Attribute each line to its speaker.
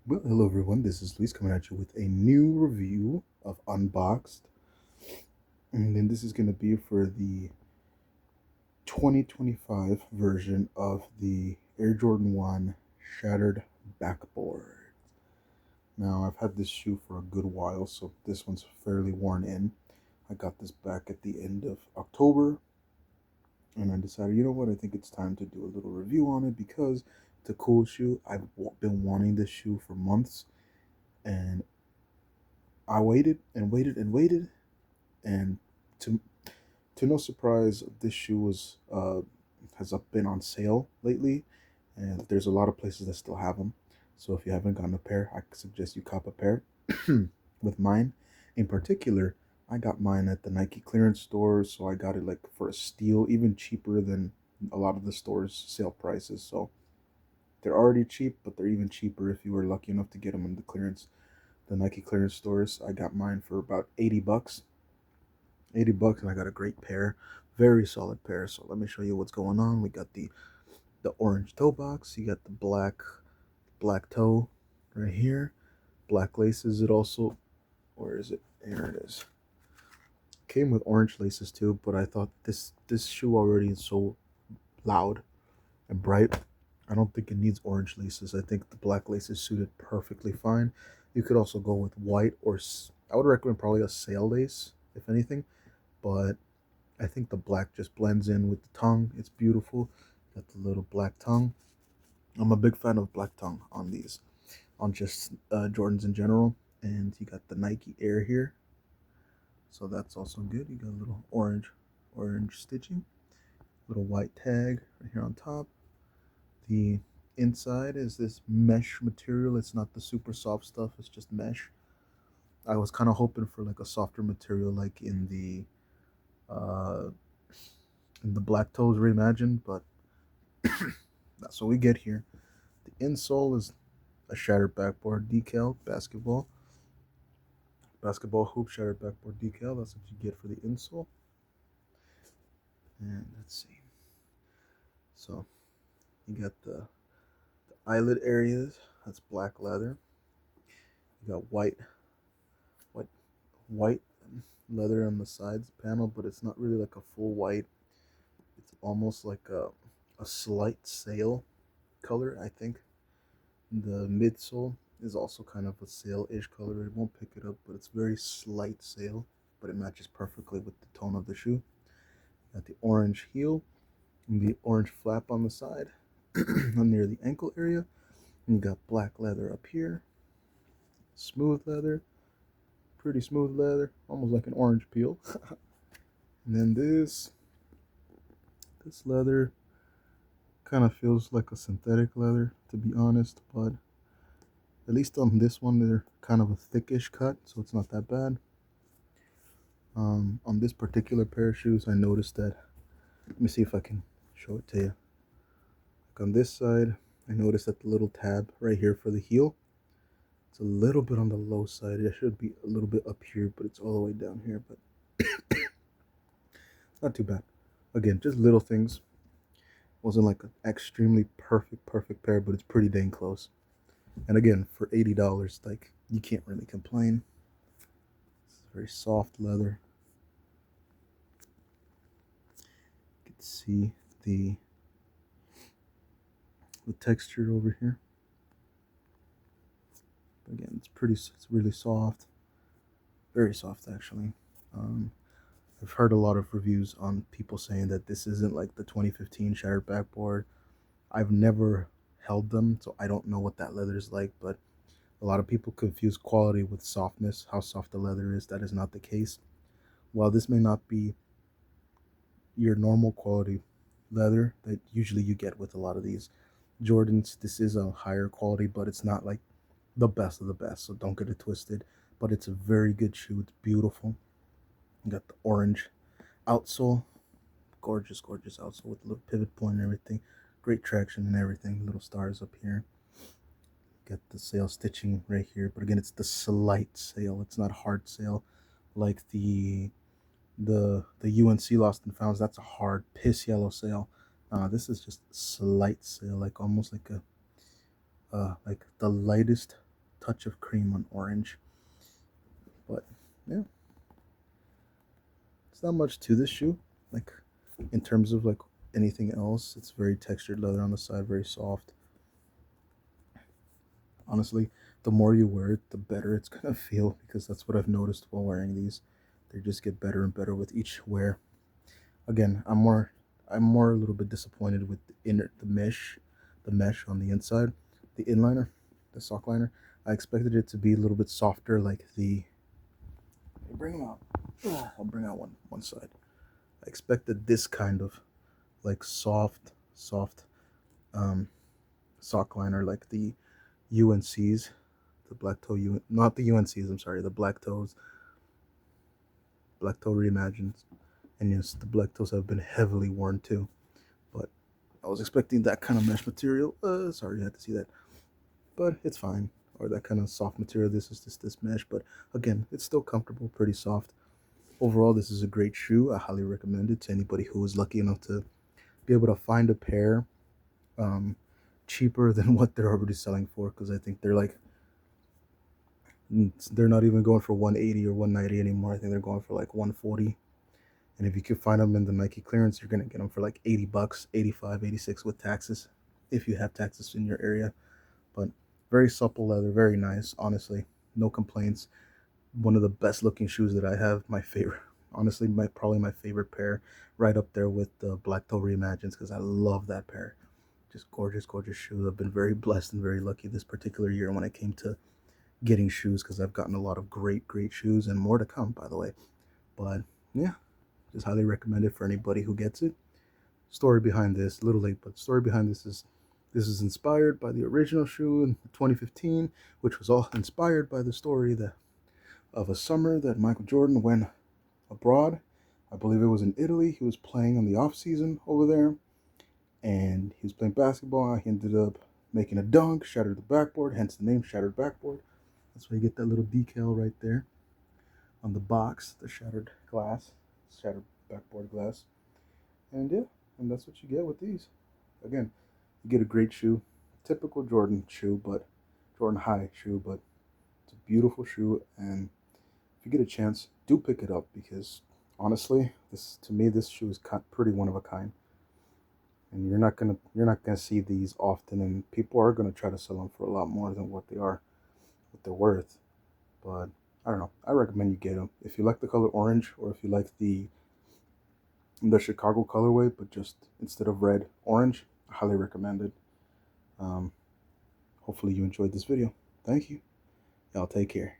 Speaker 1: Well, hello everyone, this is Luis coming at you with a new review of Unboxed. And then this is going to be for the 2025 version of the Air Jordan 1 Shattered Backboard. Now, I've had this shoe for a good while, so this one's fairly worn in. I got this back at the end of October, and I decided, you know what, I think it's time to do a little review on it because it's a cool shoe. I've been wanting this shoe for months, and I waited and waited and waited, and to no surprise, this shoe has been on sale lately, and there's a lot of places that still have them. So if you haven't gotten a pair, I suggest you cop a pair. With mine, in particular, I got mine at the Nike clearance store, so I got it like for a steal, even cheaper than a lot of the stores' sale prices. So they're already cheap, but they're even cheaper if you were lucky enough to get them in the Nike clearance stores. I got mine for about 80 bucks. 80 bucks, and I got a great pair. Very solid pair. So let me show you what's going on. We got the orange toe box. You got the black toe right here. Black laces. It also, where is it? Here it is. Came with orange laces too, but I thought this shoe already is so loud and bright. I don't think it needs orange laces. I think the black laces suited perfectly fine. You could also go with white, or I would recommend probably a sail lace, if anything. But I think the black just blends in with the tongue. It's beautiful. Got the little black tongue. I'm a big fan of black tongue on these, on just Jordans in general. And you got the Nike Air here, so that's also good. You got a little orange stitching, little white tag right here on top. The inside is this mesh material. It's not the super soft stuff. It's just mesh. I was kind of hoping for like a softer material, like uh, in the Black Toes Reimagined, but that's what we get here. The insole is a shattered backboard decal, basketball hoop shattered backboard decal. That's what you get for the insole. And let's see. So you got the eyelid areas. That's black leather. You got white, white leather on the sides panel, but it's not really like a full white. It's almost like a slight sail color, I think. The midsole is also kind of a sail-ish color. It won't pick it up, but it's very slight sail, but it matches perfectly with the tone of the shoe. Got the orange heel and the orange flap on the side near the ankle area. And you got black leather up here, smooth leather, pretty smooth leather, almost like an orange peel. And then this leather kind of feels like a synthetic leather, to be honest, but at least on this one, they're kind of a thickish cut, so it's not that bad. On this particular pair of shoes, I noticed that. Let me see if I can show it to you. Like on this side, I noticed that the little tab right here for the heel, it's a little bit on the low side. It should be a little bit up here, but it's all the way down here. But not too bad. Again, just little things. Wasn't like an extremely perfect pair, but it's pretty dang close. And again, for $80, like you can't really complain. It's very soft leather. You can see the texture over here. But again, it's really soft, very soft actually. Um, I've heard a lot of reviews on people saying that this isn't like the 2015 Shattered Backboard. I've never held them, so I don't know what that leather is like, but a lot of people confuse quality with softness, how soft the leather is. That is not the case. While this may not be your normal quality leather that usually you get with a lot of these Jordans, this is a higher quality, but it's not like the best of the best, so don't get it twisted. But it's a very good shoe. It's beautiful. You got the orange outsole, gorgeous outsole with a little pivot point and everything. Great traction and everything. Little stars up here. Got the sail stitching right here, but again, it's the slight sail. It's not hard sail like the UNC Lost and Founds. That's a hard piss yellow sail. This is just slight sail, like almost like a like the lightest touch of cream on orange. But yeah, it's not much to this shoe. Like in terms of like anything else, it's very textured leather on the side, very soft. Honestly, the more you wear it, the better it's gonna feel, because that's what I've noticed while wearing these. They just get better and better with each wear. Again, I'm more a little bit disappointed with the mesh on the inside, the inliner, the sock liner. I expected it to be a little bit softer, like the. Bring them out. Oh, I'll bring out one side. I expected this kind of like soft um, sock liner, like the UNCs, the black toe not the UNCs. I'm sorry, the black toe reimagines, and yes, the black toes have been heavily worn too. But I was expecting that kind of mesh material. Sorry you had to see that, but it's fine. Or that kind of soft material. This is just this mesh, but again, it's still comfortable, pretty soft. Overall, this is a great shoe. I highly recommend it to anybody who is lucky enough to be able to find a pair um, cheaper than what they're already selling for, because I think they're not even going for 180 or 190 anymore. I think they're going for like 140. And if you could find them in the Nike clearance, you're gonna get them for like 80 bucks, 85, 86 with taxes, if you have taxes in your area. But very supple leather, very nice. Honestly, no complaints. One of the best looking shoes that I have. My favorite, honestly, probably my favorite pair, right up there with the Black Toe Reimagines, because I love that pair. Just gorgeous, gorgeous shoes. I've been very blessed and very lucky this particular year when it came to getting shoes, because I've gotten a lot of great, great shoes, and more to come, by the way. But yeah, just highly recommend it for anybody who gets it. Story behind this, a little late, but story behind this is inspired by the original shoe in 2015, which was all inspired by the story of a summer that Michael Jordan went abroad. I believe it was in Italy. He was playing in the off season over there, and he was playing basketball. He ended up making a dunk, shattered the backboard, hence the name Shattered Backboard. That's why you get that little decal right there on the box, the shattered backboard glass. And yeah, and that's what you get with these. Again, you get a great shoe, typical Jordan shoe, but Jordan High shoe, but it's a beautiful shoe. And if you get a chance, do pick it up, because honestly, this shoe is pretty one of a kind. And you're not gonna see these often, and people are gonna try to sell them for a lot more than what they're worth. But I don't know. I recommend you get them if you like the color orange, or if you like the Chicago colorway, but just instead of red, orange. I highly recommend it. Um, Hopefully you enjoyed this video. Thank you. Y'all take care.